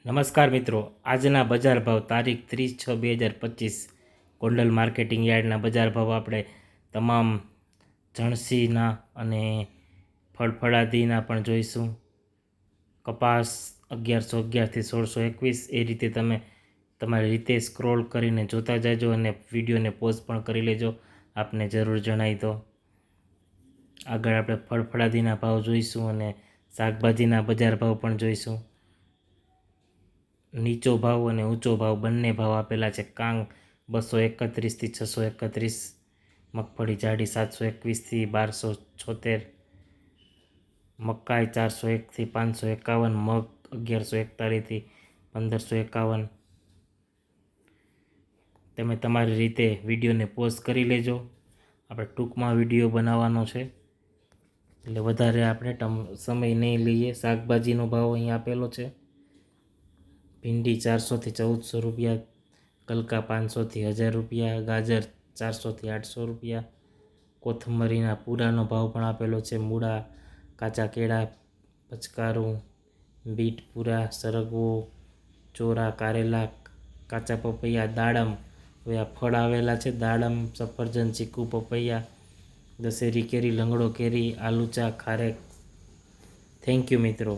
નમસ્કાર મિત્રો, આજના બજાર ભાવ તારીખ 30/6/2025 ગોંડલ માર્કેટિંગ યાર્ડના બજાર ભાવ આપણે તમામ જણસીના અને ફળફળાદીના પણ જોઈશું. કપાસ 1111થી 1621, એ રીતે તમે તમારી રીતે સ્ક્રોલ કરીને જોતા જાજો અને વિડીયોને પોઝ પણ કરી લેજો, આપને જરૂર જણાય તો. આગળ આપણે ફળફળાદીના ભાવ જોઈશું અને શાકભાજીના બજાર ભાવ પણ જોઈશું. નીચો ભાવ અને ઊંચો ભાવ બંને ભાવ આપેલા છે. કાંગ 231થી 631, મગફળી જાડી 721થી 1276, મકાઈ 401થી 551, મગ 1141થી 1551. તમે તમારી રીતે વિડીયોને પોઝ કરી લેજો. આપણે ટૂંકમાં વિડીયો બનાવવાનો છે એટલે વધારે આપણે સમય નહીં લઈએ. શાકભાજીનો ભાવ અહીં આપેલો છે. ભીંડી 400થી 1400 રૂપિયા, ગલકા 500થી 1000 રૂપિયા, ગાજર 400થી 800 રૂપિયા. કોથમરીના પૂરાનો ભાવ પણ આપેલો છે. મૂળા, કાચા કેળા, પચકારું, બીટ પૂરા, સરગવો, ચોરા, કારેલા, કાચા પપૈયા, દાડમ. હવે આ ફળ આવેલા છે: દાડમ, સફરજન, ચીકુ, પપૈયા, દશેરી કેરી, લંગડો કેરી, આલુચા, ખારેક. થેન્ક યુ મિત્રો.